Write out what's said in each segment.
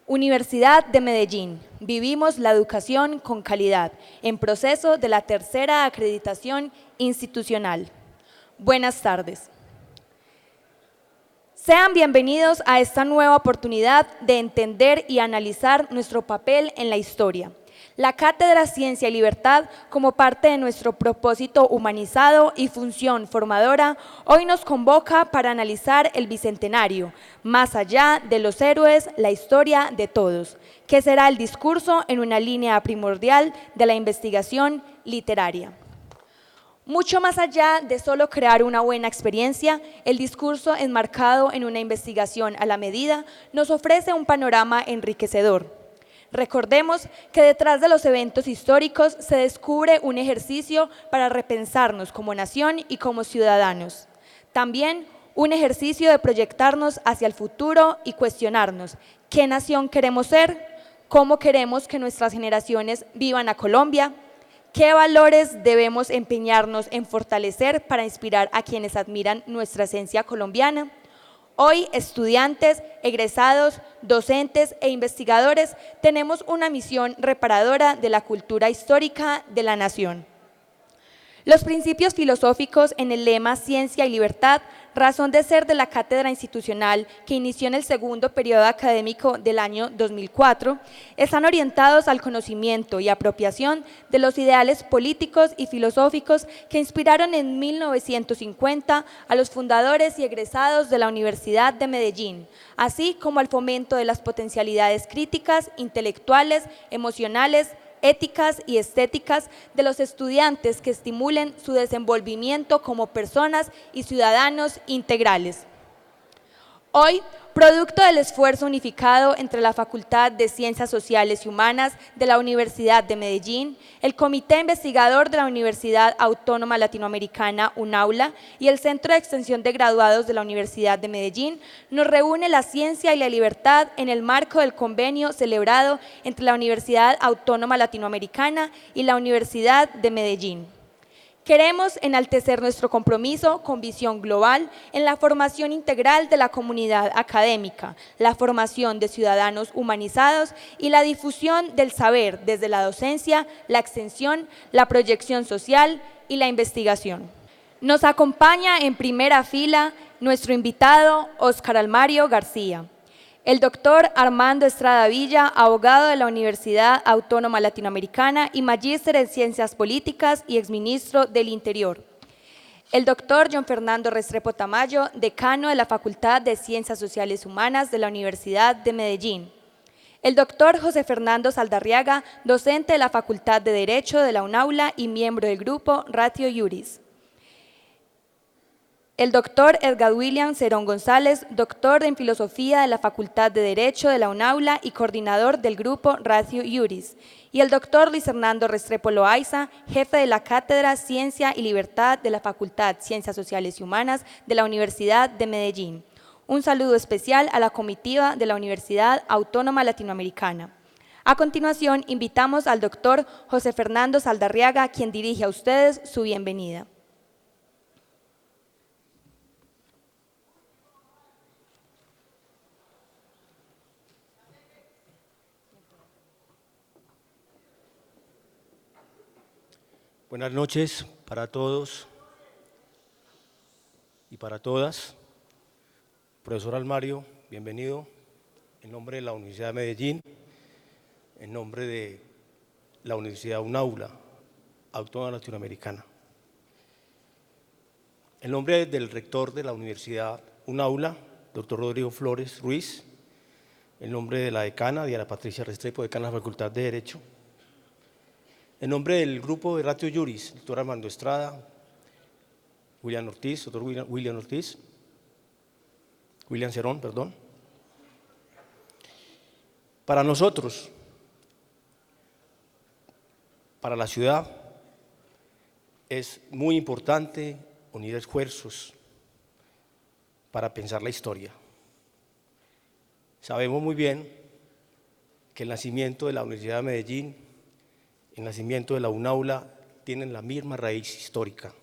Universidad de Medellín. Vivimos la educación con calidad, en proceso de la tercera acreditación institucional. Buenas tardes. Sean bienvenidos a esta nueva oportunidad de entender y analizar nuestro papel en la historia. La Cátedra Ciencia y Libertad, como parte de nuestro propósito humanizado y función formadora, hoy nos convoca para analizar el Bicentenario, más allá de los héroes, la historia de todos, que será el discurso en una línea primordial de la investigación literaria. Mucho más allá de solo crear una buena experiencia, el discurso enmarcado en una investigación a la medida nos ofrece un panorama enriquecedor. Recordemos que detrás de los eventos históricos se descubre un ejercicio para repensarnos como nación y como ciudadanos. También un ejercicio de proyectarnos hacia el futuro y cuestionarnos qué nación queremos ser, cómo queremos que nuestras generaciones vivan a Colombia, qué valores debemos empeñarnos en fortalecer para inspirar a quienes admiran nuestra esencia colombiana. Hoy, estudiantes, egresados, docentes e investigadores tenemos una misión reparadora de la cultura histórica de la nación. Los principios filosóficos en el lema Ciencia y Libertad, razón de ser de la cátedra institucional que inició en el segundo periodo académico del año 2004, están orientados al conocimiento y apropiación de los ideales políticos y filosóficos que inspiraron en 1950 a los fundadores y egresados de la Universidad de Medellín, así como al fomento de las potencialidades críticas, intelectuales, emocionales, éticas y estéticas de los estudiantes que estimulen su desenvolvimiento como personas y ciudadanos integrales. Hoy, producto del esfuerzo unificado entre la Facultad de Ciencias Sociales y Humanas de la Universidad de Medellín, el Comité Investigador de la Universidad Autónoma Latinoamericana, UNAULA, y el Centro de Extensión de Graduados de la Universidad de Medellín, nos reúne la ciencia y la libertad en el marco del convenio celebrado entre la Universidad Autónoma Latinoamericana y la Universidad de Medellín. Queremos enaltecer nuestro compromiso con visión global en la formación integral de la comunidad académica, la formación de ciudadanos humanizados y la difusión del saber desde la docencia, la extensión, la proyección social y la investigación. Nos acompaña en primera fila nuestro invitado Óscar Almario García. El doctor Armando Estrada Villa, abogado de la Universidad Autónoma Latinoamericana y magíster en Ciencias Políticas y exministro del Interior. El doctor John Fernando Restrepo Tamayo, decano de la Facultad de Ciencias Sociales Humanas de la Universidad de Medellín. El doctor José Fernando Saldarriaga, docente de la Facultad de Derecho de la UNAULA y miembro del grupo Ratio Iuris. El doctor Edgar William Cerón González, doctor en Filosofía de la Facultad de Derecho de la UNAULA y coordinador del grupo Ratio Iuris. Y el doctor Luis Hernando Restrepo Loaiza, jefe de la Cátedra Ciencia y Libertad de la Facultad Ciencias Sociales y Humanas de la Universidad de Medellín. Un saludo especial a la comitiva de la Universidad Autónoma Latinoamericana. A continuación, invitamos al doctor José Fernando Saldarriaga, quien dirige a ustedes su bienvenida. Buenas noches para todos y para todas. Profesor Almario, bienvenido en nombre de la Universidad de Medellín, en nombre de la Universidad UNAULA, Autónoma Latinoamericana. En nombre del rector de la Universidad UNAULA, doctor Rodrigo Flores Ruiz, en nombre de la decana, Diana Patricia Restrepo, decana de la Facultad de Derecho, en nombre del grupo de Ratio Iuris, doctor Armando Estrada, doctor William Cerón, perdón. Para nosotros, para la ciudad, es muy importante unir esfuerzos para pensar la historia. Sabemos muy bien que el nacimiento de la Universidad de Medellín, el nacimiento de la UNAULA tienen la misma raíz histórica.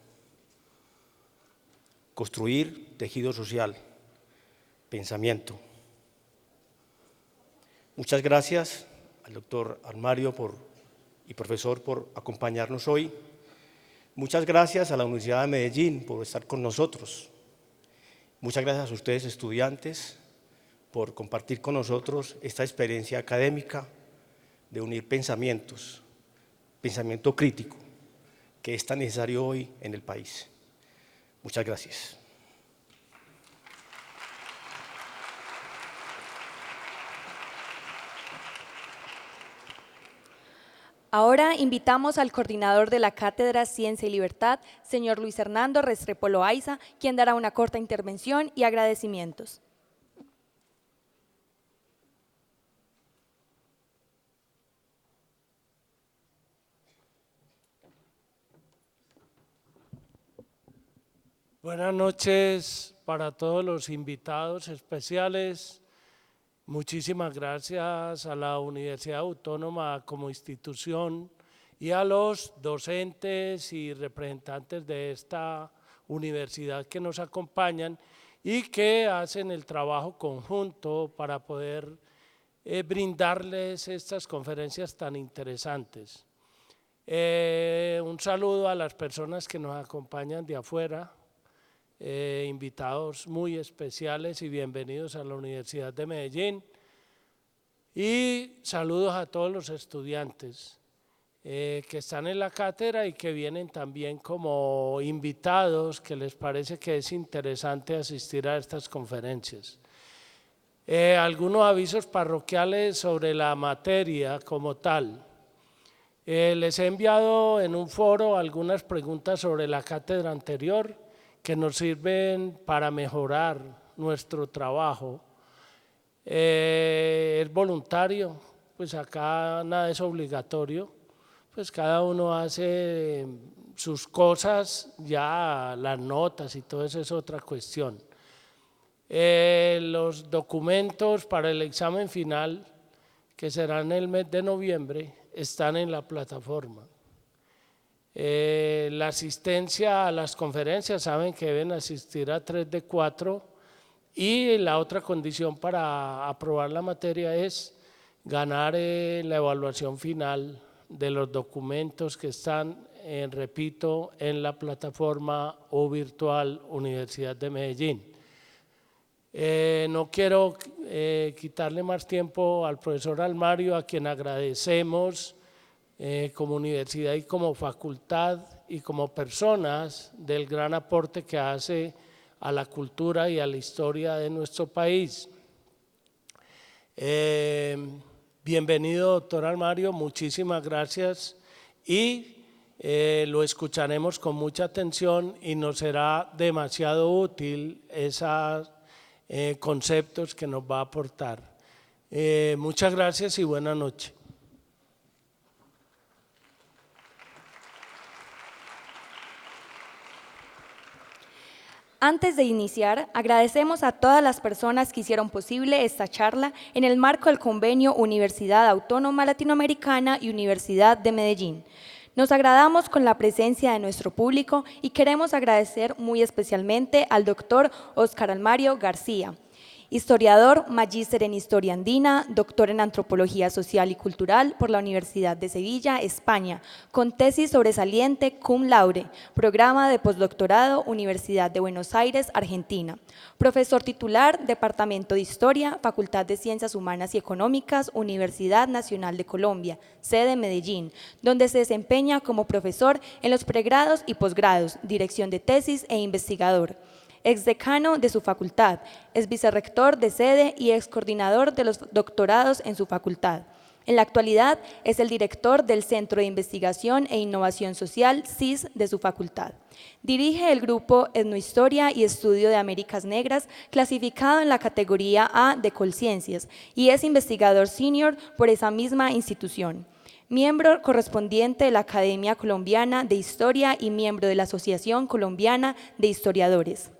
Construir tejido social, pensamiento. Muchas gracias al doctor Armario y profesor por acompañarnos hoy. Muchas gracias a la Universidad de Medellín por estar con nosotros. Muchas gracias a ustedes, estudiantes, por compartir con nosotros esta experiencia académica de unir pensamientos, pensamiento crítico, que es tan necesario hoy en el país. Muchas gracias. Ahora invitamos al coordinador de la Cátedra Ciencia y Libertad, señor Luis Hernando Restrepo Loaiza, quien dará una corta intervención y agradecimientos. Buenas noches para todos los invitados especiales. Muchísimas gracias a la Universidad Autónoma como institución y a los docentes y representantes de esta universidad que nos acompañan y que hacen el trabajo conjunto para poder brindarles estas conferencias tan interesantes. Un saludo a las personas que nos acompañan de afuera. Invitados muy especiales y bienvenidos a la Universidad de Medellín, y saludos a todos los estudiantes que están en la cátedra y que vienen también como invitados, que les parece que es interesante asistir a estas conferencias. Algunos avisos parroquiales sobre la materia como tal. Les he enviado en un foro algunas preguntas sobre la cátedra anterior que nos sirven para mejorar nuestro trabajo. Es voluntario, pues acá nada es obligatorio, pues cada uno hace sus cosas, ya las notas y todo eso es otra cuestión. Los documentos para el examen final, que será en el mes de noviembre, están en la plataforma. La asistencia a las conferencias, saben que deben asistir a 3 de 4, y la otra condición para aprobar la materia es ganar la evaluación final de los documentos que están, repito, en la plataforma o virtual Universidad de Medellín. No quiero quitarle más tiempo al profesor Armario, a quien agradecemos como universidad y como facultad y como personas del gran aporte que hace a la cultura y a la historia de nuestro país. Bienvenido, doctor Armario, muchísimas gracias, y lo escucharemos con mucha atención y nos será demasiado útil esos conceptos que nos va a aportar. Muchas gracias y buenas noches. Antes de iniciar, agradecemos a todas las personas que hicieron posible esta charla en el marco del convenio Universidad Autónoma Latinoamericana y Universidad de Medellín. Nos agradamos con la presencia de nuestro público y queremos agradecer muy especialmente al doctor Óscar Armario García, historiador, magíster en Historia Andina, doctor en Antropología Social y Cultural por la Universidad de Sevilla, España, con tesis sobresaliente cum laude, programa de postdoctorado, Universidad de Buenos Aires, Argentina, profesor titular, Departamento de Historia, Facultad de Ciencias Humanas y Económicas, Universidad Nacional de Colombia, sede Medellín, donde se desempeña como profesor en los pregrados y posgrados, dirección de tesis e investigador. Exdecano de su facultad, es vicerrector de sede y excoordinador de los doctorados en su facultad. En la actualidad es el director del Centro de Investigación e Innovación Social, CIS, de su facultad. Dirige el grupo Etnohistoria y Estudio de Américas Negras, clasificado en la categoría A de Colciencias, y es investigador senior por esa misma institución. Miembro correspondiente de la Academia Colombiana de Historia y miembro de la Asociación Colombiana de Historiadores.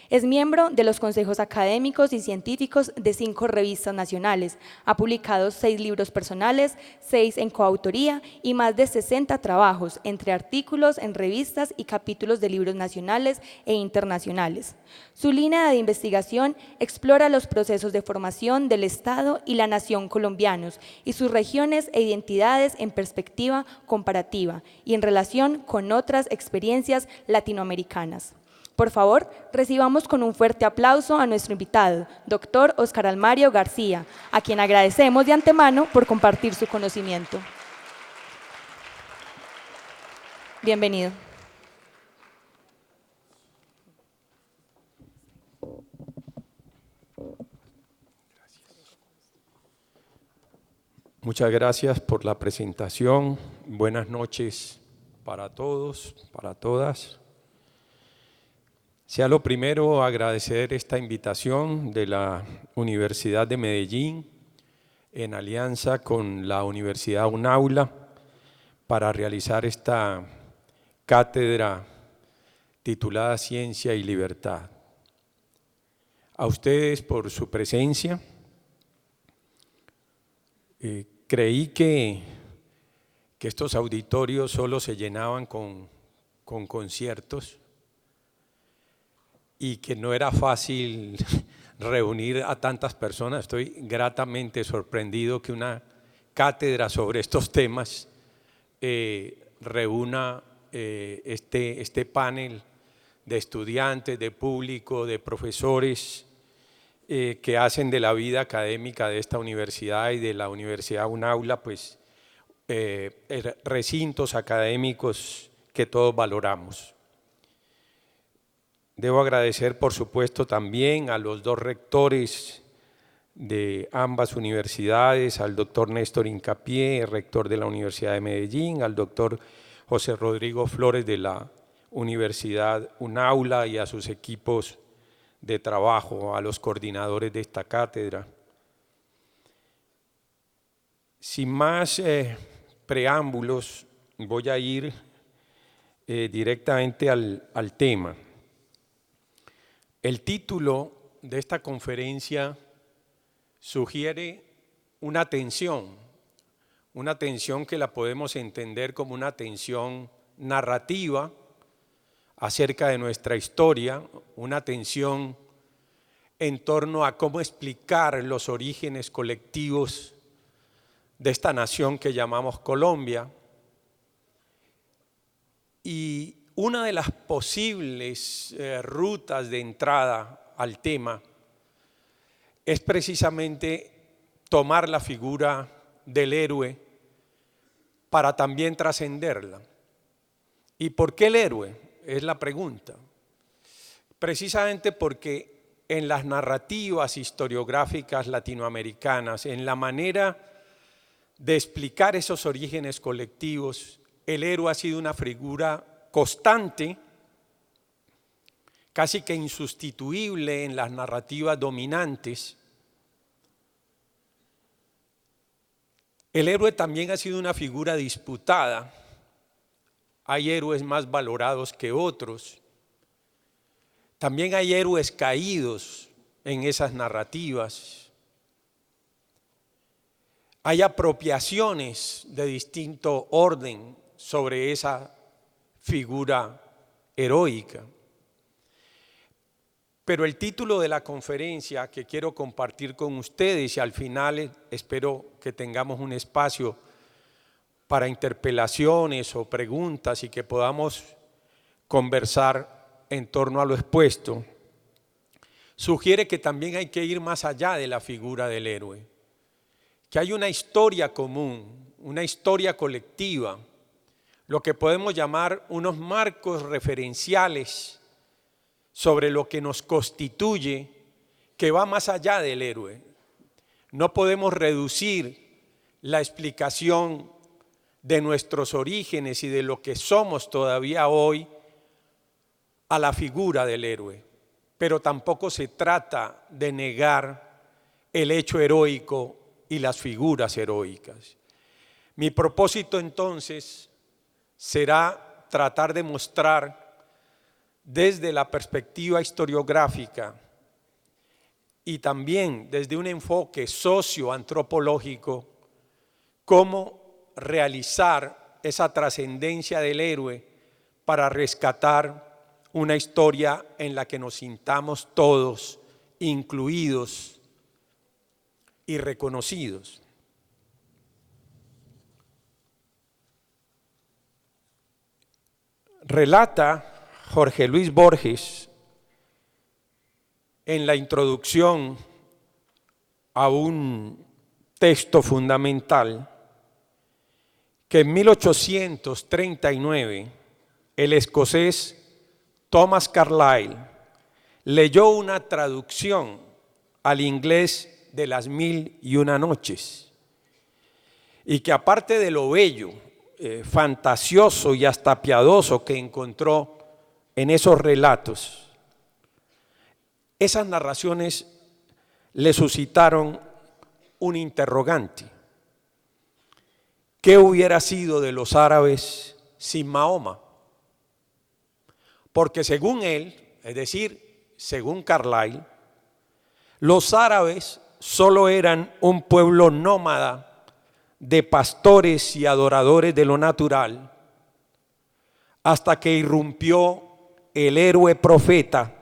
Es miembro de los consejos académicos y científicos de 5 revistas nacionales. Ha publicado 6 libros personales, 6 en coautoría y más de 60 trabajos, entre artículos en revistas y capítulos de libros nacionales e internacionales. Su línea de investigación explora los procesos de formación del Estado y la nación colombianos y sus regiones e identidades en perspectiva comparativa y en relación con otras experiencias latinoamericanas. Por favor, recibamos con un fuerte aplauso a nuestro invitado, doctor Óscar Almario García, a quien agradecemos de antemano por compartir su conocimiento. Bienvenido. Muchas gracias por la presentación. Buenas noches para todos, para todas. Sea lo primero agradecer esta invitación de la Universidad de Medellín en alianza con la Universidad UNAULA para realizar esta cátedra titulada Ciencia y Libertad. A ustedes por su presencia. Creí que estos auditorios solo se llenaban con conciertos y que no era fácil reunir a tantas personas. Estoy gratamente sorprendido que una cátedra sobre estos temas reúna este panel de estudiantes, de público, de profesores que hacen de la vida académica de esta universidad y de la Universidad UNAULA pues recintos académicos que todos valoramos. Debo agradecer, por supuesto, también a los 2 rectores de ambas universidades, al doctor Néstor Incapié, rector de la Universidad de Medellín, al doctor José Rodrigo Flores de la Universidad UNAULA y a sus equipos de trabajo, a los coordinadores de esta cátedra. Sin más preámbulos, voy a ir directamente al tema. El título de esta conferencia sugiere una tensión que la podemos entender como una tensión narrativa acerca de nuestra historia, una tensión en torno a cómo explicar los orígenes colectivos de esta nación que llamamos Colombia. Y una de las posibles rutas de entrada al tema es precisamente tomar la figura del héroe para también trascenderla. ¿Y por qué el héroe? Es la pregunta. Precisamente porque en las narrativas historiográficas latinoamericanas, en la manera de explicar esos orígenes colectivos, el héroe ha sido una figura constante, casi que insustituible en las narrativas dominantes. El héroe también ha sido una figura disputada. Hay héroes más valorados que otros. También hay héroes caídos en esas narrativas. Hay apropiaciones de distinto orden sobre esa figura heroica. Pero el título de la conferencia que quiero compartir con ustedes, y al final espero que tengamos un espacio para interpelaciones o preguntas y que podamos conversar en torno a lo expuesto, sugiere que también hay que ir más allá de la figura del héroe, que hay una historia común, una historia colectiva, lo que podemos llamar unos marcos referenciales sobre lo que nos constituye, que va más allá del héroe. No podemos reducir la explicación de nuestros orígenes y de lo que somos todavía hoy a la figura del héroe, pero tampoco se trata de negar el hecho heroico y las figuras heroicas. Mi propósito entonces será tratar de mostrar desde la perspectiva historiográfica y también desde un enfoque socioantropológico, cómo realizar esa trascendencia del héroe para rescatar una historia en la que nos sintamos todos incluidos y reconocidos. Relata Jorge Luis Borges en la introducción a un texto fundamental que en 1839 el escocés Thomas Carlyle leyó una traducción al inglés de Las Mil y Una Noches, y que aparte de lo bello, fantasioso y hasta piadoso que encontró en esos relatos, esas narraciones le suscitaron un interrogante: ¿qué hubiera sido de los árabes sin Mahoma? Porque según él, es decir, según Carlyle, los árabes solo eran un pueblo nómada de pastores y adoradores de lo natural, hasta que irrumpió el héroe profeta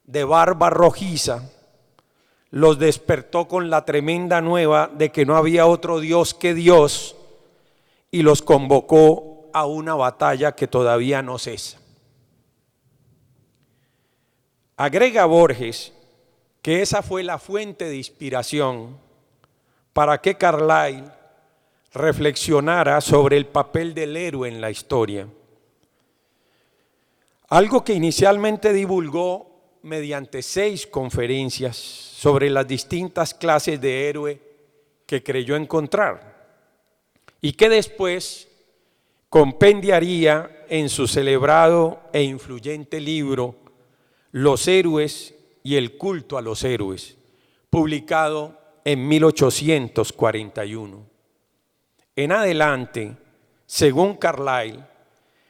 de barba rojiza, los despertó con la tremenda nueva de que no había otro Dios que Dios y los convocó a una batalla que todavía no cesa. Agrega Borges que esa fue la fuente de inspiración para que Carlyle reflexionara sobre el papel del héroe en la historia. Algo que inicialmente divulgó mediante 6 conferencias sobre las distintas clases de héroe que creyó encontrar, y que después compendiaría en su celebrado e influyente libro Los héroes y el culto a los héroes, publicado en 1841. En adelante, según Carlyle,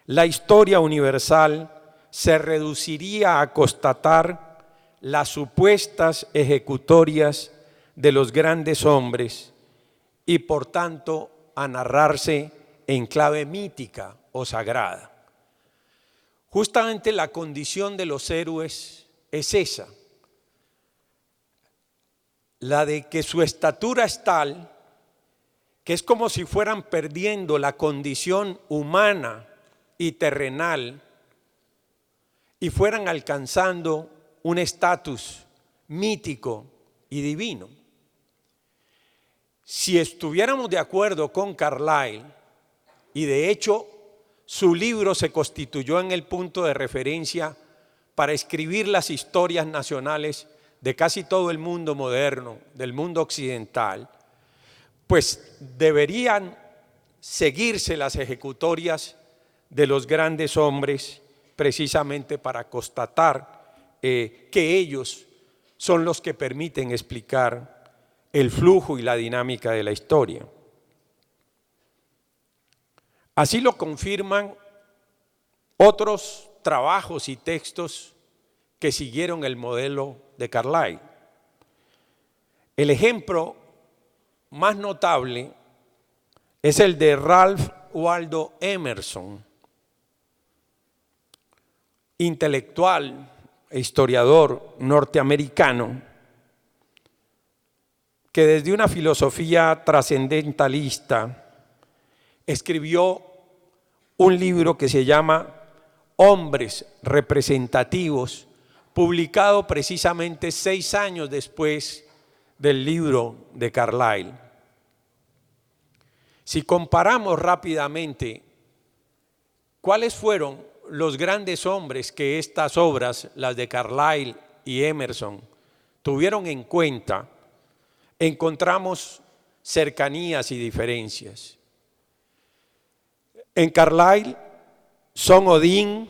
la historia universal se reduciría a constatar las supuestas ejecutorias de los grandes hombres y por tanto a narrarse en clave mítica o sagrada. Justamente la condición de los héroes es esa, la de que su estatura es tal que es como si fueran perdiendo la condición humana y terrenal y fueran alcanzando un estatus mítico y divino. Si estuviéramos de acuerdo con Carlyle, y de hecho su libro se constituyó en el punto de referencia para escribir las historias nacionales de casi todo el mundo moderno, del mundo occidental, pues deberían seguirse las ejecutorias de los grandes hombres precisamente para constatar que ellos son los que permiten explicar el flujo y la dinámica de la historia. Así lo confirman otros trabajos y textos que siguieron el modelo de Carlyle. El ejemplo más notable es el de Ralph Waldo Emerson, intelectual e historiador norteamericano, que desde una filosofía trascendentalista escribió un libro que se llama Hombres Representativos, publicado precisamente 6 años después del libro de Carlyle. Si comparamos rápidamente cuáles fueron los grandes hombres que estas obras, las de Carlyle y Emerson, tuvieron en cuenta, encontramos cercanías y diferencias. En Carlyle son Odín,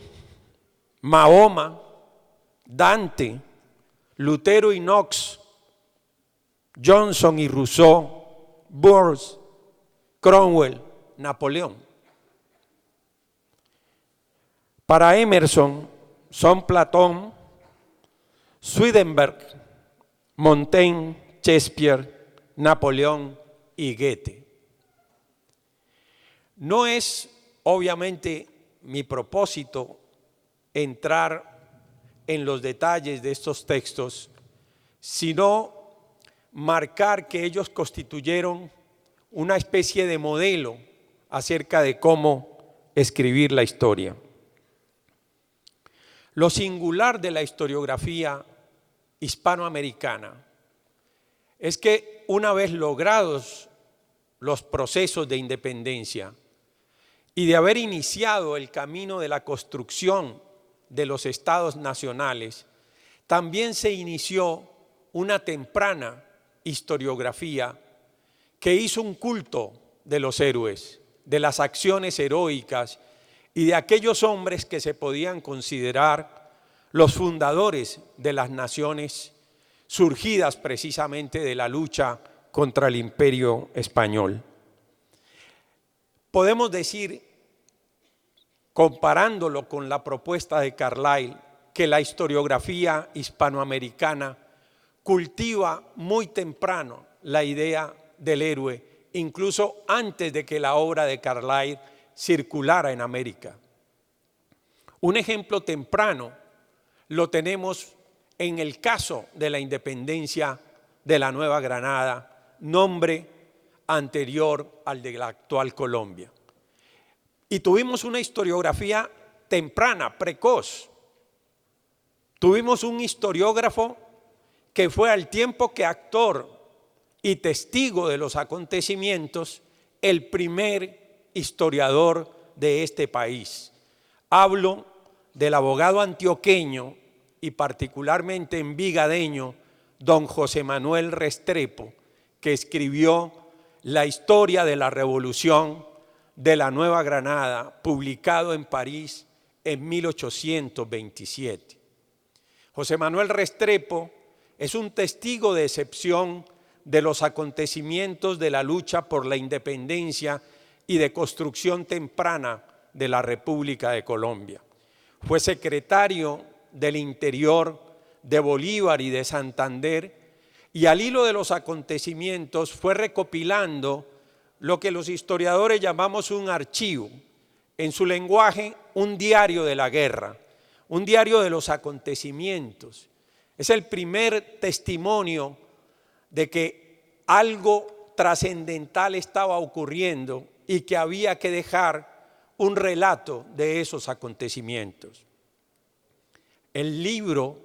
Mahoma, Dante, Lutero y Knox, Johnson y Rousseau, Burns, Cromwell, Napoleón. Para Emerson son Platón, Swedenborg, Montaigne, Shakespeare, Napoleón y Goethe. No es obviamente mi propósito entrar en los detalles de estos textos, sino marcar que ellos constituyeron una especie de modelo acerca de cómo escribir la historia. Lo singular de la historiografía hispanoamericana es que una vez logrados los procesos de independencia y de haber iniciado el camino de la construcción de los estados nacionales, también se inició una temprana historiografía que hizo un culto de los héroes, de las acciones heroicas y de aquellos hombres que se podían considerar los fundadores de las naciones surgidas precisamente de la lucha contra el Imperio español. Podemos decir, comparándolo con la propuesta de Carlyle, que la historiografía hispanoamericana cultiva muy temprano la idea del héroe, incluso antes de que la obra de Carlyle circulara en América. Un ejemplo temprano lo tenemos en el caso de la independencia de la Nueva Granada, nombre anterior al de la actual Colombia. Y tuvimos una historiografía temprana, precoz. Tuvimos un historiógrafo que fue al tiempo que actor y testigo de los acontecimientos, el primer historiador de este país. Hablo del abogado antioqueño y particularmente envigadeño, don José Manuel Restrepo, que escribió La historia de la Revolución de la Nueva Granada, publicado en París en 1827. José Manuel Restrepo es un testigo de excepción de los acontecimientos de la lucha por la independencia y de construcción temprana de la República de Colombia. Fue secretario del Interior de Bolívar y de Santander, y al hilo de los acontecimientos fue recopilando lo que los historiadores llamamos un archivo, en su lenguaje un diario de la guerra, un diario de los acontecimientos. Es el primer testimonio de que algo trascendental estaba ocurriendo y que había que dejar un relato de esos acontecimientos. El libro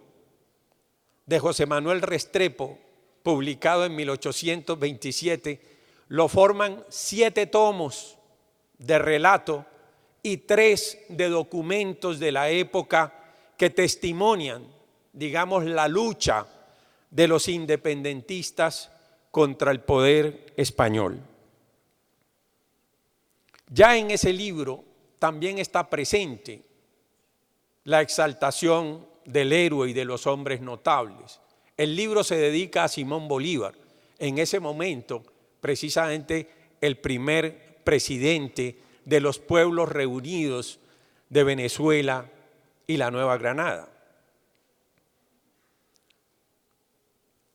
de José Manuel Restrepo, publicado en 1827, lo forman 7 tomos de relato y 3 de documentos de la época que testimonian, digamos, la lucha de los independentistas contra el poder español. Ya en ese libro también está presente la exaltación del héroe y de los hombres notables. El libro se dedica a Simón Bolívar, en ese momento precisamente el primer presidente de los pueblos reunidos de Venezuela y la Nueva Granada.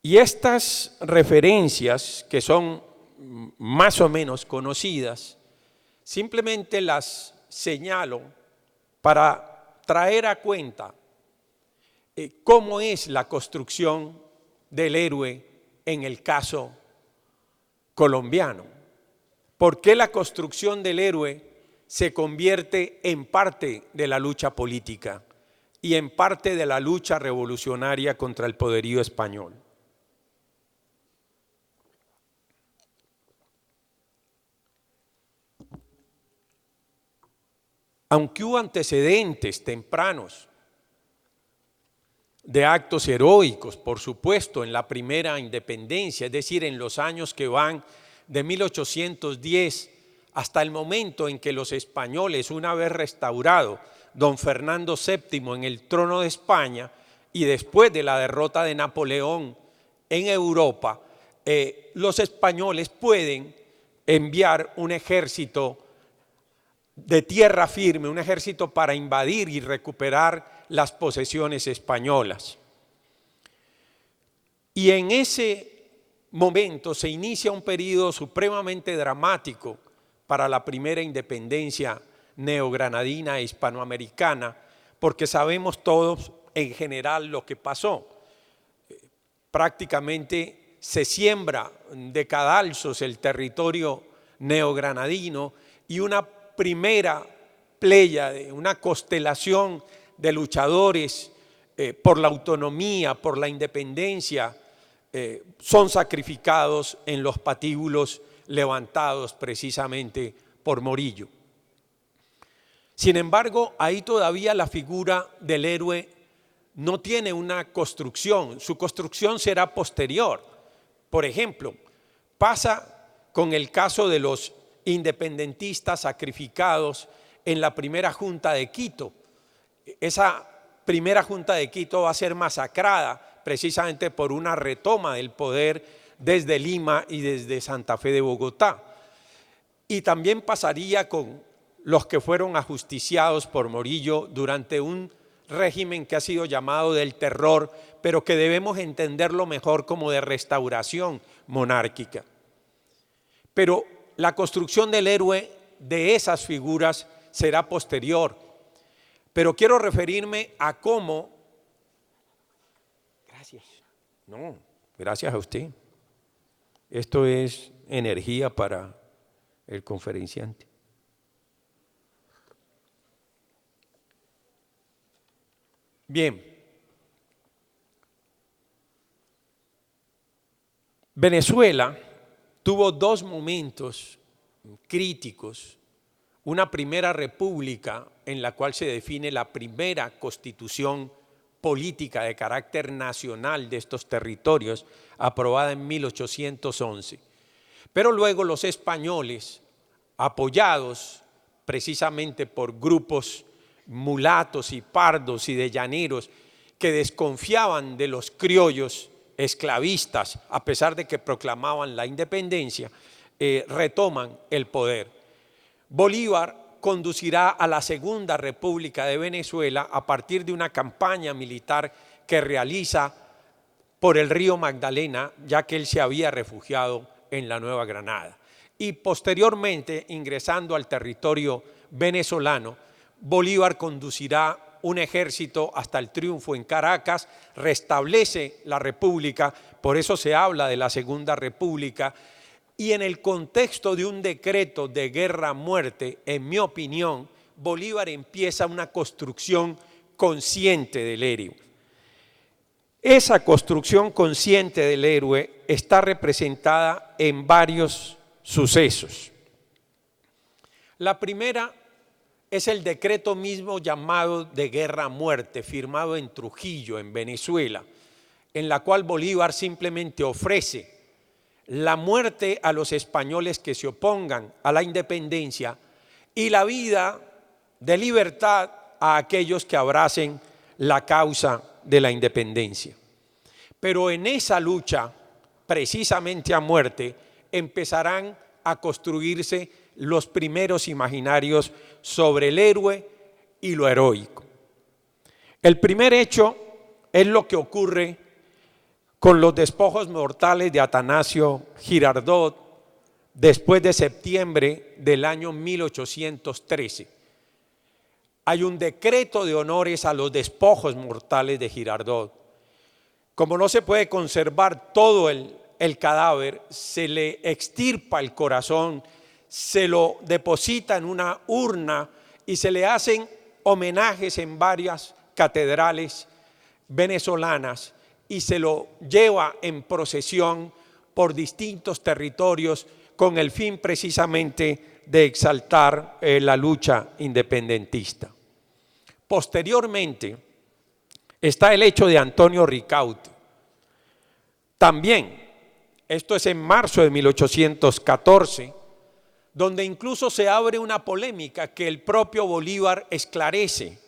Y estas referencias, que son más o menos conocidas, simplemente las señalo para traer a cuenta cómo es la construcción del héroe en el caso colombiano. ¿Por qué la construcción del héroe se convierte en parte de la lucha política y en parte de la lucha revolucionaria contra el poderío español? Aunque hubo antecedentes tempranos de actos heroicos, por supuesto, en la primera independencia, es decir, en los años que van de 1810 hasta el momento en que los españoles, una vez restaurado don Fernando VII en el trono de España y después de la derrota de Napoleón en Europa, los españoles pueden enviar un ejército de tierra firme, un ejército para invadir y recuperar las posesiones españolas. Y en ese momento se inicia un periodo supremamente dramático para la primera independencia neogranadina e hispanoamericana, porque sabemos todos en general lo que pasó. Prácticamente se siembra de cadalsos el territorio neogranadino y una primera pléyade, una constelación de luchadores por la autonomía, por la independencia, son sacrificados en los patíbulos levantados precisamente por Morillo. Sin embargo, ahí todavía la figura del héroe no tiene una construcción, su construcción será posterior. Por ejemplo, pasa con el caso de los independentistas sacrificados en la primera Junta de Quito. Esa primera Junta de Quito va a ser masacrada precisamente por una retoma del poder desde Lima y desde Santa Fe de Bogotá. Y también pasaría con los que fueron ajusticiados por Morillo durante un régimen que ha sido llamado del terror, pero que debemos entenderlo mejor como de restauración monárquica. Pero la construcción del héroe de esas figuras será posterior. Pero quiero referirme a cómo… Gracias. No, gracias a usted. Esto es energía para el conferenciante. Bien. Venezuela tuvo dos momentos críticos. Una primera república en la cual se define la primera constitución política de carácter nacional de estos territorios, aprobada en 1811. Pero luego los españoles, apoyados precisamente por grupos mulatos y pardos y de llaneros que desconfiaban de los criollos esclavistas, a pesar de que proclamaban la independencia, retoman el poder. Bolívar conducirá a la Segunda República de Venezuela a partir de una campaña militar que realiza por el río Magdalena, ya que él se había refugiado en la Nueva Granada. Y posteriormente, ingresando al territorio venezolano, Bolívar conducirá un ejército hasta el triunfo en Caracas, restablece la república, por eso se habla de la Segunda República, y en el contexto de un decreto de guerra-muerte, en mi opinión, Bolívar empieza una construcción consciente del héroe. Esa construcción consciente del héroe está representada en varios sucesos. La primera es el decreto mismo llamado de guerra-muerte, firmado en Trujillo, en Venezuela, en la cual Bolívar simplemente ofrece la muerte a los españoles que se opongan a la independencia y la vida de libertad a aquellos que abracen la causa de la independencia. Pero en esa lucha, precisamente a muerte, empezarán a construirse los primeros imaginarios sobre el héroe y lo heroico. El primer hecho es lo que ocurre con los despojos mortales de Atanasio Girardot después de septiembre del año 1813. Hay un decreto de honores a los despojos mortales de Girardot. Como no se puede conservar todo el cadáver, se le extirpa el corazón, se lo deposita en una urna y se le hacen homenajes en varias catedrales venezolanas y se lo lleva en procesión por distintos territorios con el fin precisamente de exaltar la lucha independentista. Posteriormente está el hecho de Antonio Ricaurte. También, esto es en marzo de 1814, donde incluso se abre una polémica que el propio Bolívar esclarece.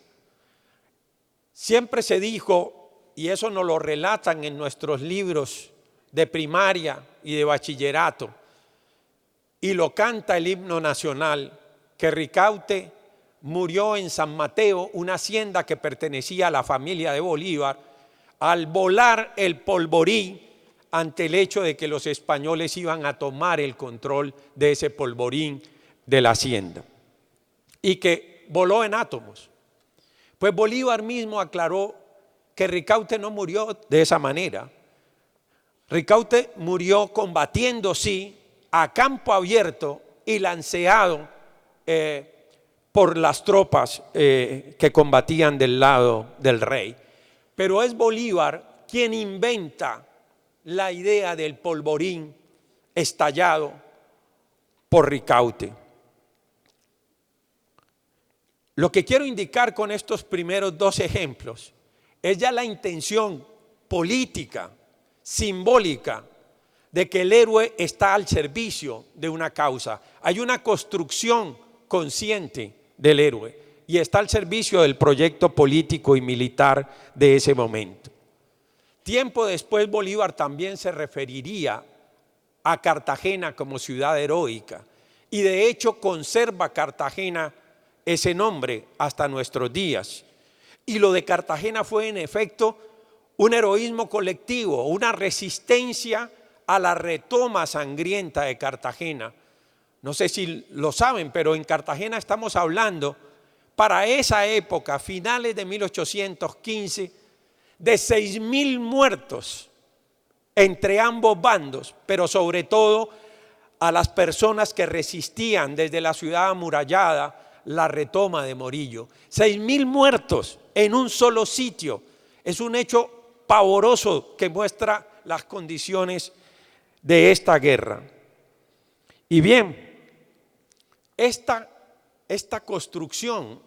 Siempre se dijo, y eso nos lo relatan en nuestros libros de primaria y de bachillerato, y lo canta el himno nacional, que Ricaurte murió en San Mateo, una hacienda que pertenecía a la familia de Bolívar, al volar el polvorín ante el hecho de que los españoles iban a tomar el control de ese polvorín de la hacienda y que voló en átomos. Pues Bolívar mismo aclaró que Ricaurte no murió de esa manera. Ricaurte murió combatiendo, sí, a campo abierto y lanceado por las tropas que combatían del lado del rey. Pero es Bolívar quien inventa la idea del polvorín estallado por Ricaurte. Lo que quiero indicar con estos primeros dos ejemplos es ya la intención política, simbólica, de que el héroe está al servicio de una causa. Hay una construcción consciente del héroe y está al servicio del proyecto político y militar de ese momento. Tiempo después Bolívar también se referiría a Cartagena como ciudad heroica y de hecho conserva Cartagena ese nombre hasta nuestros días. Y lo de Cartagena fue en efecto un heroísmo colectivo, una resistencia a la retoma sangrienta de Cartagena. No sé si lo saben, pero en Cartagena estamos hablando para esa época, finales de 1815, de 6.000 muertos entre ambos bandos, pero sobre todo a las personas que resistían desde la ciudad amurallada la retoma de Morillo. 6.000 muertos en un solo sitio. Es un hecho pavoroso que muestra las condiciones de esta guerra. Y bien, esta construcción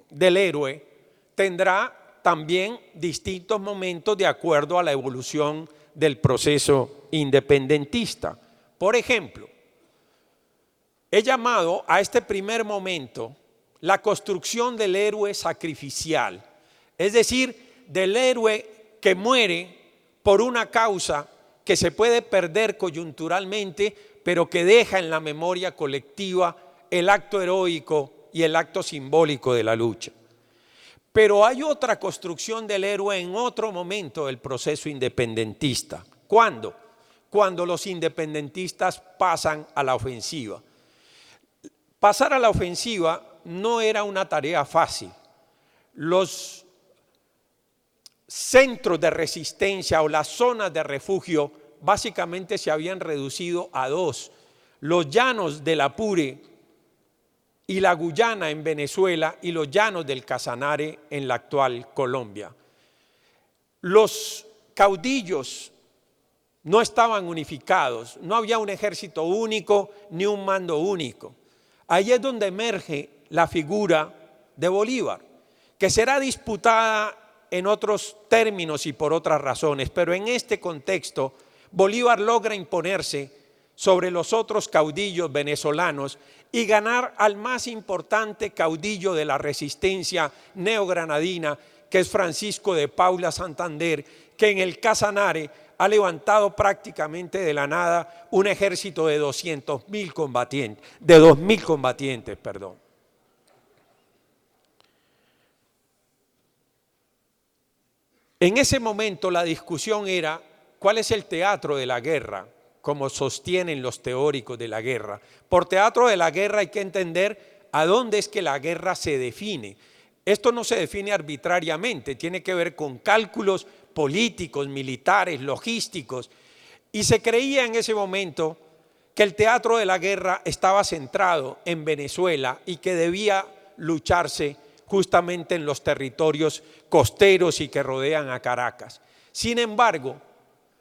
del héroe tendrá también distintos momentos de acuerdo a la evolución del proceso independentista. Por ejemplo, he llamado a este primer momento la construcción del héroe sacrificial, es decir, del héroe que muere por una causa que se puede perder coyunturalmente, pero que deja en la memoria colectiva el acto heroico y el acto simbólico de la lucha. Pero hay otra construcción del héroe en otro momento del proceso independentista. ¿Cuándo? Cuando los independentistas pasan a la ofensiva. Pasar a la ofensiva no era una tarea fácil. Los centros de resistencia o las zonas de refugio básicamente se habían reducido a dos: los llanos del Apure y la Guyana en Venezuela y los llanos del Casanare en la actual Colombia. Los caudillos no estaban unificados, no había un ejército único ni un mando único. Ahí es donde emerge la figura de Bolívar, que será disputada en otros términos y por otras razones, pero en este contexto Bolívar logra imponerse sobre los otros caudillos venezolanos y ganar al más importante caudillo de la resistencia neogranadina, que es Francisco de Paula Santander, que en el Casanare ha levantado prácticamente de la nada un ejército de 2.000 combatientes, de 2.000 combatientes, perdón. En ese momento la discusión era cuál es el teatro de la guerra, como sostienen los teóricos de la guerra. Por teatro de la guerra hay que entender a dónde es que la guerra se define. Esto no se define arbitrariamente, tiene que ver con cálculos políticos, militares, logísticos, y se creía en ese momento que el teatro de la guerra estaba centrado en Venezuela y que debía lucharse justamente en los territorios costeros y que rodean a Caracas. Sin embargo,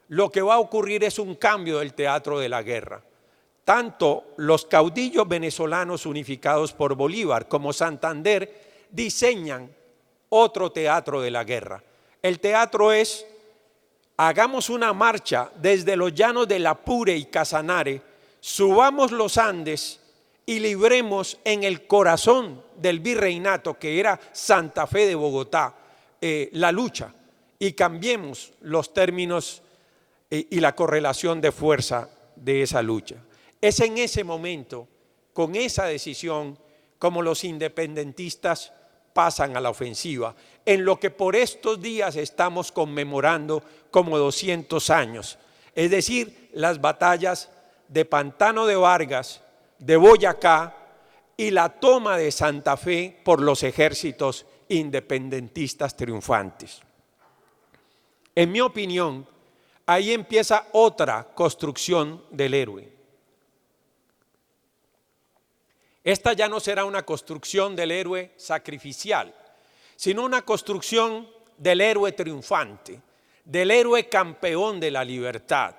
lo que va a ocurrir es un cambio del teatro de la guerra. Tanto los caudillos venezolanos unificados por Bolívar como Santander diseñan otro teatro de la guerra. El teatro es: hagamos una marcha desde los llanos del Apure y Casanare, subamos los Andes y libremos en el corazón del virreinato, que era Santa Fe de Bogotá, la lucha, y cambiemos los términos y la correlación de fuerza de esa lucha. Es en ese momento, con esa decisión, como los independentistas pasan a la ofensiva, en lo que por estos días estamos conmemorando como 200 años, es decir, las batallas de Pantano de Vargas, de Boyacá y la toma de Santa Fe por los ejércitos independentistas triunfantes. En mi opinión, ahí empieza otra construcción del héroe. Esta ya no será una construcción del héroe sacrificial, sino una construcción del héroe triunfante, del héroe campeón de la libertad,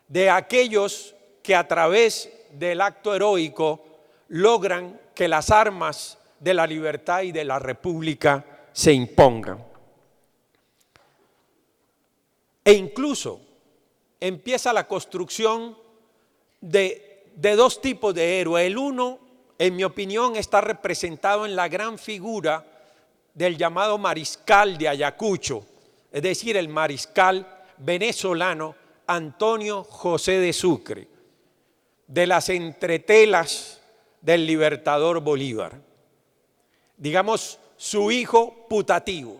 de aquellos que a través del acto heroico logran que las armas de la libertad y de la república se impongan. E incluso empieza la construcción de dos tipos de héroe. El uno, en mi opinión, está representado en la gran figura del llamado mariscal de Ayacucho, es decir, el mariscal venezolano Antonio José de Sucre, de las entretelas del libertador Bolívar, digamos su hijo putativo,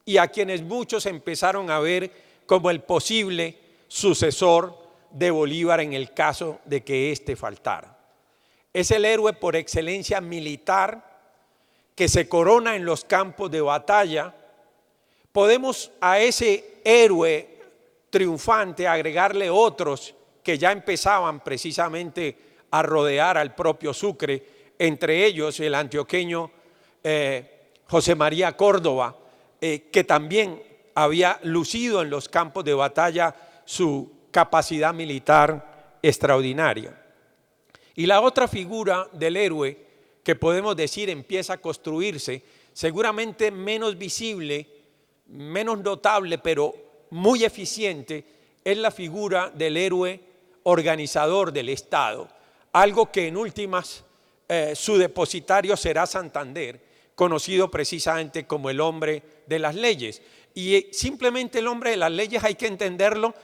y a quienes muchos empezaron a ver como el posible sucesor de Bolívar en el caso de que éste faltara. Es el héroe por excelencia militar que se corona en los campos de batalla. Podemos a ese héroe triunfante agregarle otros que ya empezaban precisamente a rodear al propio Sucre, entre ellos el antioqueño José María Córdoba, que también había lucido en los campos de batalla su capacidad militar extraordinaria. Y la otra figura del héroe que podemos decir empieza a construirse, seguramente menos visible, menos notable, pero muy eficiente, es la figura del héroe organizador del Estado, algo que en últimas su depositario será Santander, conocido precisamente como el hombre de las leyes. Y simplemente el hombre de las leyes hay que entenderlo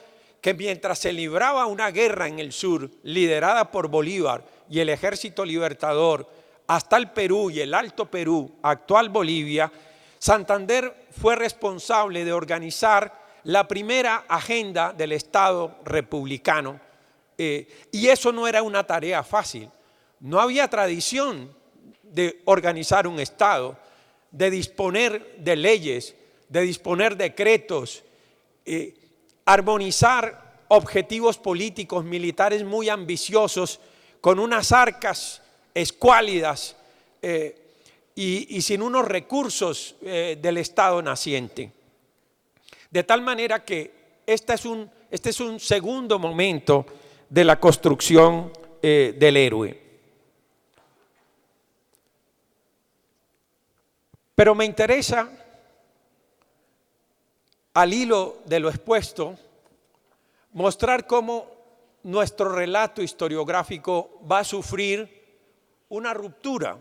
que mientras se libraba una guerra en el sur, liderada por Bolívar y el Ejército Libertador, hasta el Perú y el Alto Perú, actual Bolivia, Santander fue responsable de organizar la primera agenda del Estado republicano. Y eso no era una tarea fácil. No había tradición de organizar un Estado, de disponer de leyes, de disponer decretos, armonizar objetivos políticos, militares muy ambiciosos, con unas arcas escuálidas y sin unos recursos del Estado naciente. De tal manera que este es un segundo momento de la construcción del héroe. Pero me interesa, al hilo de lo expuesto, mostrar cómo nuestro relato historiográfico va a sufrir una ruptura,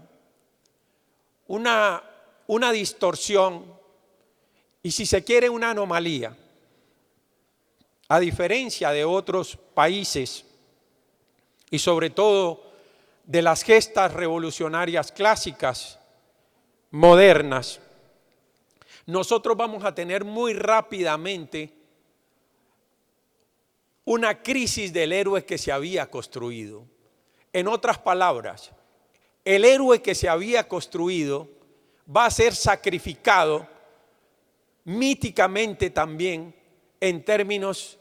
una distorsión y, si se quiere, una anomalía. A diferencia de otros países y sobre todo de las gestas revolucionarias clásicas, modernas, nosotros vamos a tener muy rápidamente una crisis del héroe que se había construido. En otras palabras, el héroe que se había construido va a ser sacrificado míticamente también en términos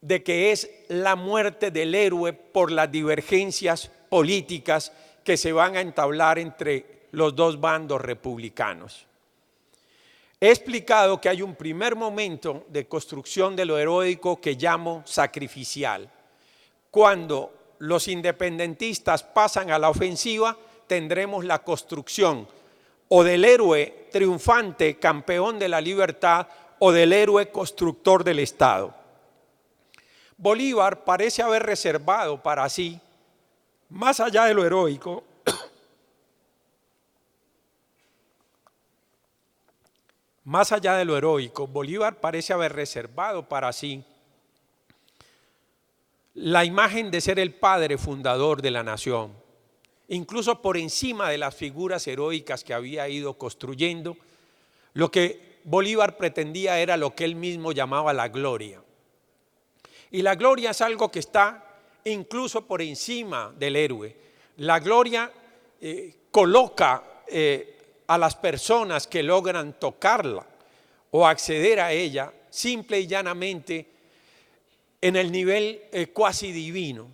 de que es la muerte del héroe por las divergencias políticas que se van a entablar entre los dos bandos republicanos. He explicado que hay un primer momento de construcción de lo heroico que llamo sacrificial. Cuando los independentistas pasan a la ofensiva, tendremos la construcción o del héroe triunfante, campeón de la libertad, o del héroe constructor del Estado. Bolívar parece haber reservado para sí, más allá de lo heroico, Bolívar parece haber reservado para sí la imagen de ser el padre fundador de la nación, incluso por encima de las figuras heroicas que había ido construyendo. Lo que Bolívar pretendía era lo que él mismo llamaba la gloria. Y la gloria es algo que está incluso por encima del héroe. La gloria coloca a las personas que logran tocarla o acceder a ella simple y llanamente en el nivel cuasi divino.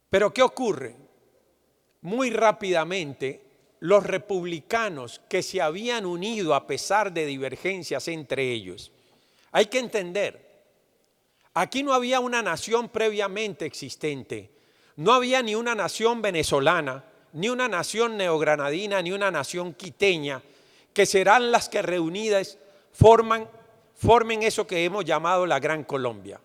Pero ¿qué ocurre? Muy rápidamente los republicanos que se habían unido a pesar de divergencias entre ellos. Hay que entender, aquí no había una nación previamente existente, no había ni una nación venezolana, ni una nación neogranadina, ni una nación quiteña, que serán las que reunidas formen eso que hemos llamado la Gran Colombia.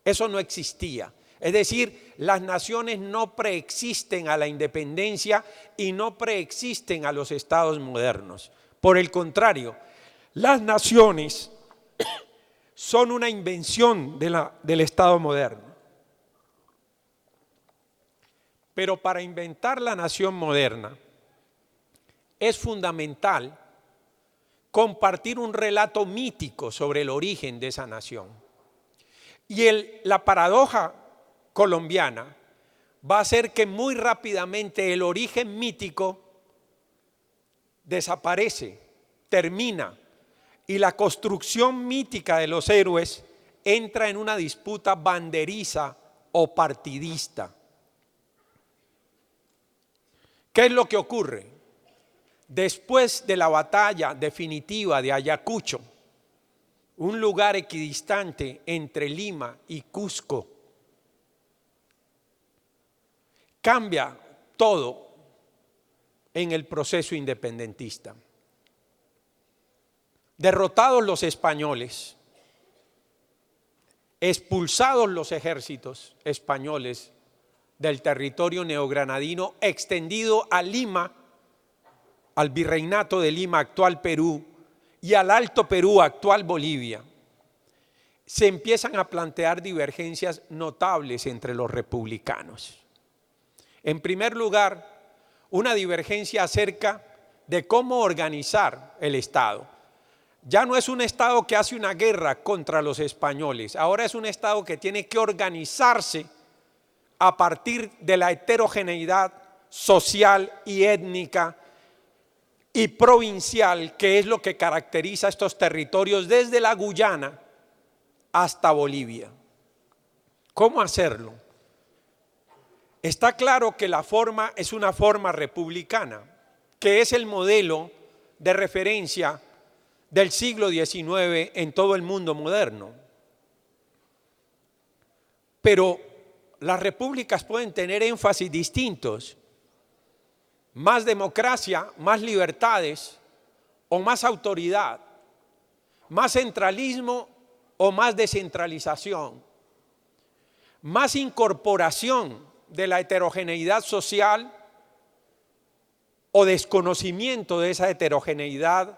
Eso no existía. Es decir, las naciones no preexisten a la independencia y no preexisten a los estados modernos. Por el contrario, las naciones son una invención del Estado moderno. Pero para inventar la nación moderna es fundamental compartir un relato mítico sobre el origen de esa nación. Y la paradoja colombiana va a hacer que muy rápidamente el origen mítico desaparece, termina, y la construcción mítica de los héroes entra en una disputa banderiza o partidista. ¿Qué es lo que ocurre? Después de la batalla definitiva de Ayacucho, un lugar equidistante entre Lima y Cusco, cambia todo en el proceso independentista. Derrotados los españoles, expulsados los ejércitos españoles del territorio neogranadino extendido a Lima, al virreinato de Lima, actual Perú, y al Alto Perú, actual Bolivia, se empiezan a plantear divergencias notables entre los republicanos. En primer lugar, una divergencia acerca de cómo organizar el Estado. Ya no es un Estado que hace una guerra contra los españoles, ahora es un Estado que tiene que organizarse a partir de la heterogeneidad social y étnica y provincial, que es lo que caracteriza estos territorios desde la Guyana hasta Bolivia. ¿Cómo hacerlo? Está claro que la forma es una forma republicana, que es el modelo de referencia del siglo XIX en todo el mundo moderno. Pero las repúblicas pueden tener énfasis distintos: más democracia, más libertades o más autoridad, más centralismo o más descentralización, más incorporación de la heterogeneidad social o desconocimiento de esa heterogeneidad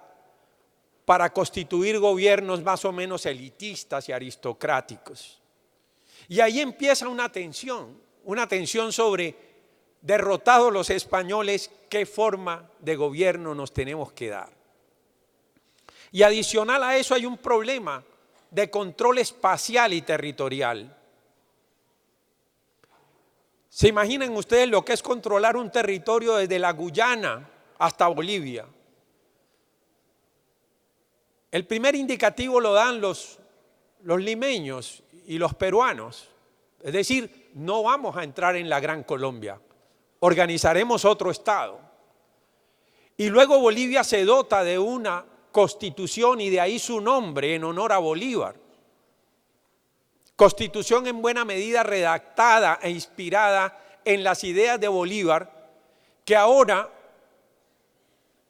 para constituir gobiernos más o menos elitistas y aristocráticos. Y ahí empieza una tensión sobre, derrotados los españoles, qué forma de gobierno nos tenemos que dar. Y adicional a eso hay un problema de control espacial y territorial. ¿Se imaginan ustedes lo que es controlar un territorio desde la Guyana hasta Bolivia? El primer indicativo lo dan los limeños y los peruanos. Es decir, no vamos a entrar en la Gran Colombia, organizaremos otro Estado. Y luego Bolivia se dota de una constitución y de ahí su nombre en honor a Bolívar. Constitución en buena medida redactada e inspirada en las ideas de Bolívar, que ahora,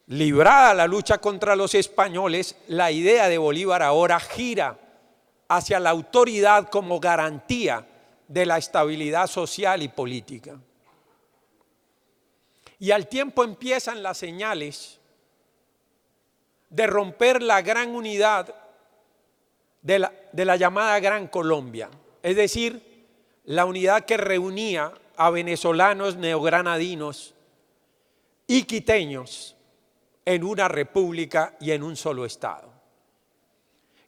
librada la lucha contra los españoles, la idea de Bolívar ahora gira hacia la autoridad como garantía de la estabilidad social y política. Y al tiempo empiezan las señales de romper la gran unidad de la llamada Gran Colombia, es decir, la unidad que reunía a venezolanos, neogranadinos y quiteños en una república y en un solo estado.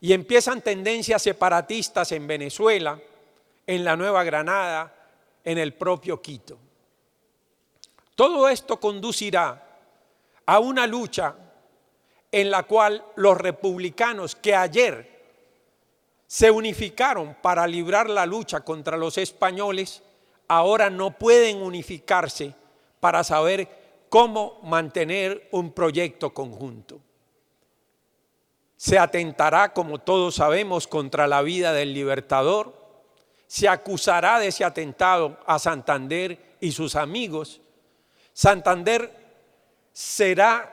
Y empiezan tendencias separatistas en Venezuela, en la Nueva Granada, en el propio Quito. Todo esto conducirá a una lucha en la cual los republicanos que ayer se unificaron para librar la lucha contra los españoles, ahora no pueden unificarse para saber cómo mantener un proyecto conjunto. Se atentará, como todos sabemos, contra la vida del Libertador, se acusará de ese atentado a Santander y sus amigos. Santander será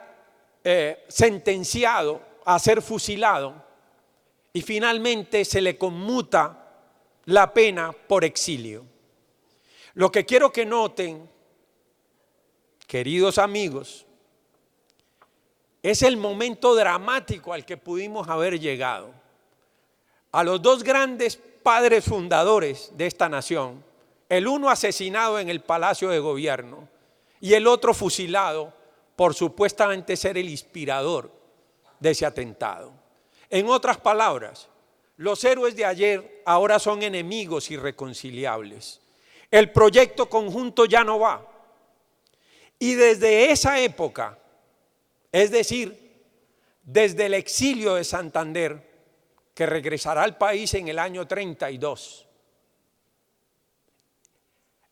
sentenciado a ser fusilado y finalmente se le conmuta la pena por exilio. Lo que quiero que noten, queridos amigos, es el momento dramático al que pudimos haber llegado. A los dos grandes padres fundadores de esta nación, el uno asesinado en el Palacio de Gobierno y el otro fusilado por supuestamente ser el inspirador de ese atentado. En otras palabras, los héroes de ayer ahora son enemigos irreconciliables. El proyecto conjunto ya no va. Y desde esa época, es decir, desde el exilio de Santander, que regresará al país en el año 32,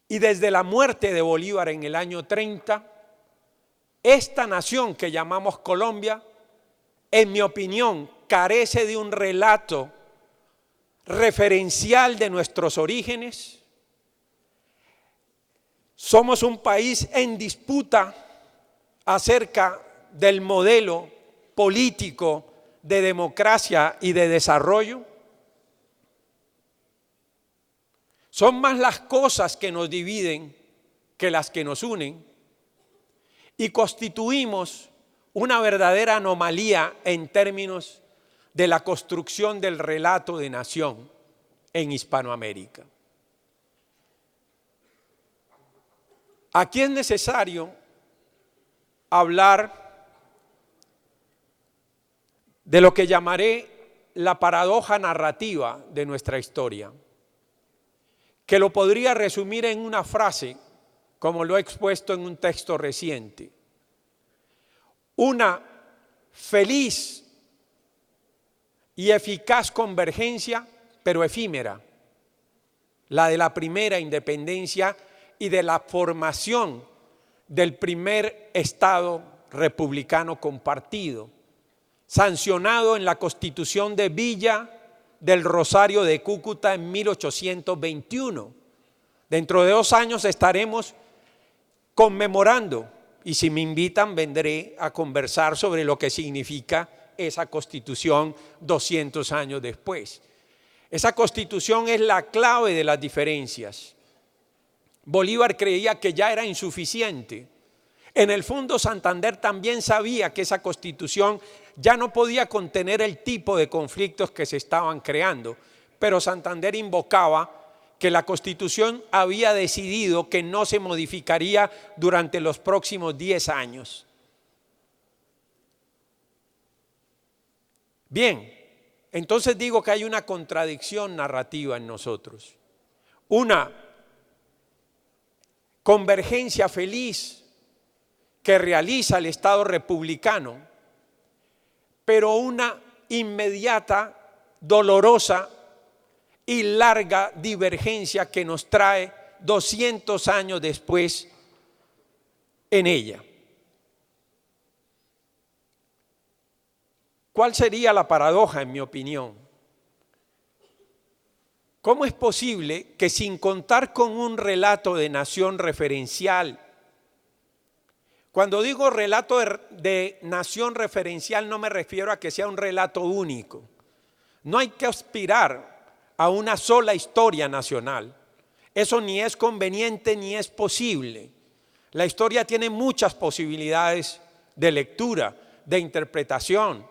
y desde la muerte de Bolívar en el año 30, esta nación que llamamos Colombia, en mi opinión, carece de un relato referencial de nuestros orígenes. Somos un país en disputa acerca del modelo político de democracia y de desarrollo. Son más las cosas que nos dividen que las que nos unen. Y constituimos una verdadera anomalía en términos de la construcción del relato de nación en Hispanoamérica. Aquí es necesario hablar de lo que llamaré la paradoja narrativa de nuestra historia, que lo podría resumir en una frase, como lo he expuesto en un texto reciente: una feliz y eficaz convergencia, pero efímera, la de la primera independencia y de la formación del primer Estado republicano compartido, sancionado en la Constitución de Villa del Rosario de Cúcuta en 1821. Dentro de 2 años estaremos conmemorando, y si me invitan vendré a conversar sobre lo que significa esa Constitución 200 años después. Esa Constitución es la clave de las diferencias. Bolívar creía que ya era insuficiente. En el fondo, Santander también sabía que esa Constitución ya no podía contener el tipo de conflictos que se estaban creando, pero Santander invocaba que la Constitución había decidido que no se modificaría durante los próximos 10 años. Bien, entonces digo que hay una contradicción narrativa en nosotros. Una convergencia feliz que realiza el Estado republicano, pero una inmediata, dolorosa y larga divergencia que nos trae 200 años después en ella. ¿Cuál sería la paradoja, en mi opinión? ¿Cómo es posible que sin contar con un relato de nación referencial? Cuando digo relato de nación referencial no me refiero a que sea un relato único. No hay que aspirar a una sola historia nacional. Eso ni es conveniente ni es posible. La historia tiene muchas posibilidades de lectura, de interpretación.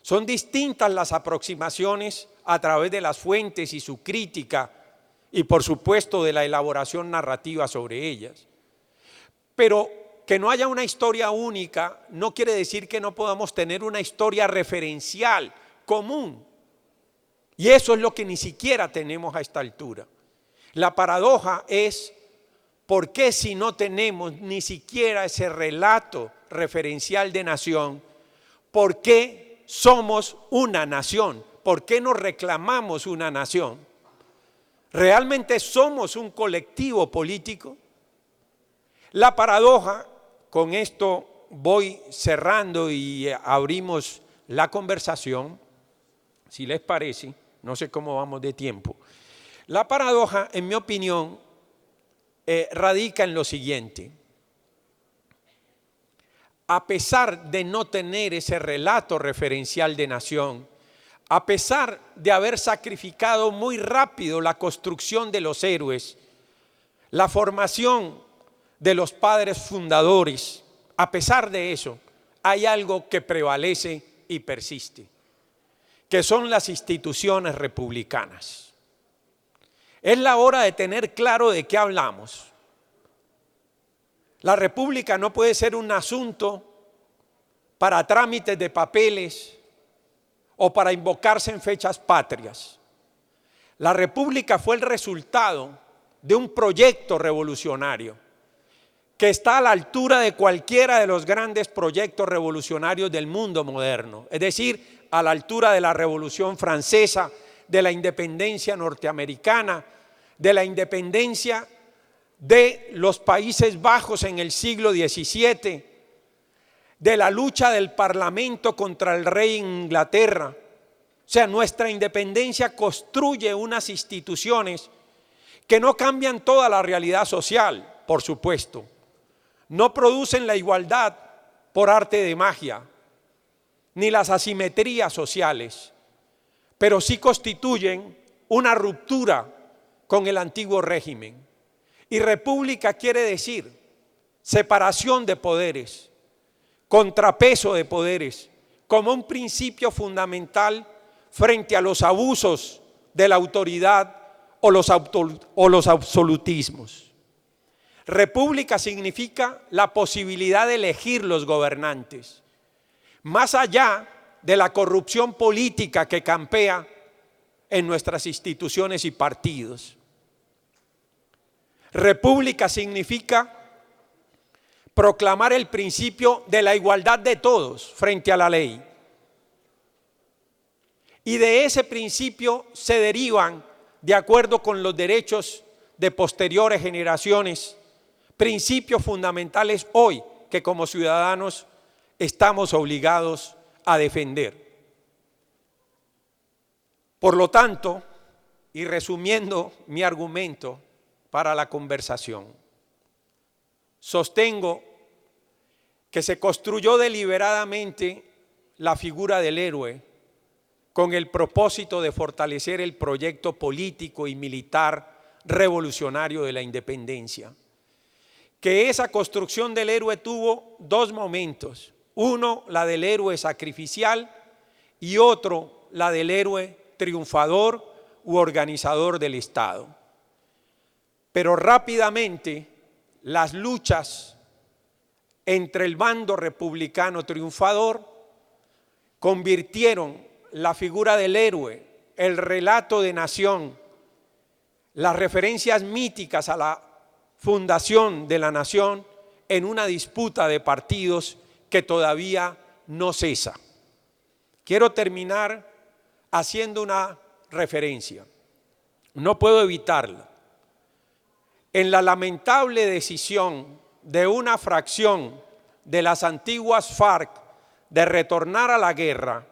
Son distintas las aproximaciones a través de las fuentes y su crítica y por supuesto de la elaboración narrativa sobre ellas. Pero que no haya una historia única no quiere decir que no podamos tener una historia referencial, común. Y eso es lo que ni siquiera tenemos a esta altura. La paradoja es, ¿por qué si no tenemos ni siquiera ese relato referencial de nación? ¿Por qué somos una nación? ¿Por qué nos reclamamos una nación? ¿Realmente somos un colectivo político? La paradoja, con esto voy cerrando y abrimos la conversación, si les parece, no sé cómo vamos de tiempo. La paradoja, en mi opinión, radica en lo siguiente. A pesar de no tener ese relato referencial de nación, a pesar de haber sacrificado muy rápido la construcción de los héroes, la formación de los padres fundadores, a pesar de eso, hay algo que prevalece y persiste, que son las instituciones republicanas. Es la hora de tener claro de qué hablamos. La república no puede ser un asunto para trámites de papeles o para invocarse en fechas patrias. La república fue el resultado de un proyecto revolucionario que está a la altura de cualquiera de los grandes proyectos revolucionarios del mundo moderno, es decir, a la altura de la Revolución Francesa, de la independencia norteamericana, de la independencia de los Países Bajos en el siglo XVII, de la lucha del Parlamento contra el rey en Inglaterra. O sea, nuestra independencia construye unas instituciones que no cambian toda la realidad social, por supuesto. No producen la igualdad por arte de magia, ni las asimetrías sociales, pero sí constituyen una ruptura con el antiguo régimen. Y república quiere decir separación de poderes, contrapeso de poderes, como un principio fundamental frente a los abusos de la autoridad o los absolutismos. República significa la posibilidad de elegir los gobernantes, más allá de la corrupción política que campea en nuestras instituciones y partidos. República significa proclamar el principio de la igualdad de todos frente a la ley. Y de ese principio se derivan, de acuerdo con los derechos de posteriores generaciones, principios fundamentales hoy que como ciudadanos estamos obligados a defender. Por lo tanto, y resumiendo mi argumento para la conversación, sostengo que se construyó deliberadamente la figura del héroe con el propósito de fortalecer el proyecto político y militar revolucionario de la independencia. Que esa construcción del héroe tuvo dos momentos. Uno, la del héroe sacrificial, y otro, la del héroe triunfador u organizador del Estado. Pero rápidamente las luchas entre el bando republicano triunfador convirtieron la figura del héroe, el relato de nación, las referencias míticas a la fundación de la nación en una disputa de partidos que todavía no cesa. Quiero terminar haciendo una referencia, no puedo evitarla. En la lamentable decisión de una fracción de las antiguas FARC de retornar a la guerra,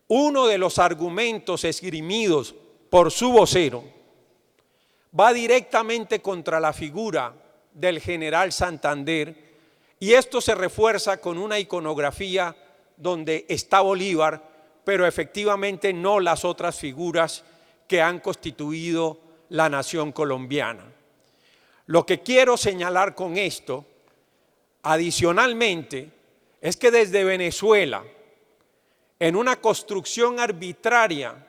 uno de los argumentos esgrimidos por su vocero va directamente contra la figura del general Santander, y esto se refuerza con una iconografía donde está Bolívar, pero efectivamente no las otras figuras que han constituido la nación colombiana. Lo que quiero señalar con esto, adicionalmente, es que desde Venezuela, en una construcción arbitraria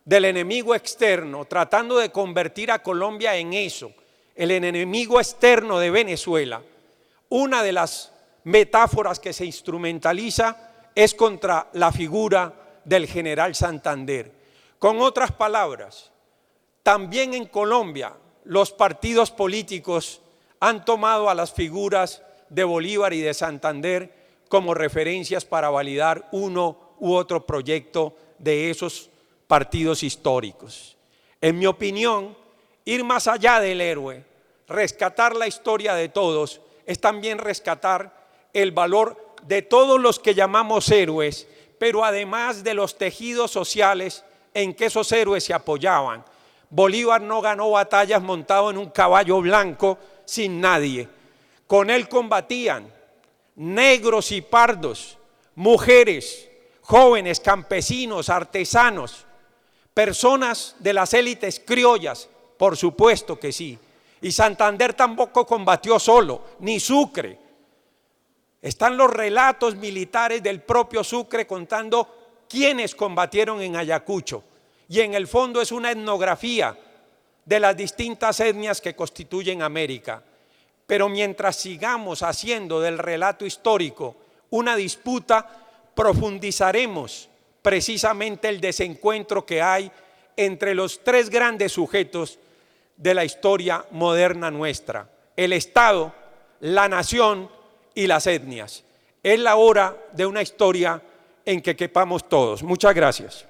del enemigo externo, tratando de convertir a Colombia en eso, el enemigo externo de Venezuela, una de las metáforas que se instrumentaliza es contra la figura del general Santander. Con otras palabras, también en Colombia los partidos políticos han tomado a las figuras de Bolívar y de Santander como referencias para validar uno u otro proyecto de esos partidos históricos. En mi opinión, ir más allá del héroe, rescatar la historia de todos, es también rescatar el valor de todos los que llamamos héroes, pero además de los tejidos sociales en que esos héroes se apoyaban. Bolívar no ganó batallas montado en un caballo blanco sin nadie. Con él combatían negros y pardos, mujeres, jóvenes, campesinos, artesanos, personas de las élites criollas, por supuesto que sí. Y Santander tampoco combatió solo, ni Sucre. Están los relatos militares del propio Sucre contando quiénes combatieron en Ayacucho. Y en el fondo es una etnografía de las distintas etnias que constituyen América. Pero mientras sigamos haciendo del relato histórico una disputa, profundizaremos precisamente el desencuentro que hay entre los tres grandes sujetos de la historia moderna nuestra: el Estado, la nación y las etnias. Es la hora de una historia en que quepamos todos. Muchas gracias.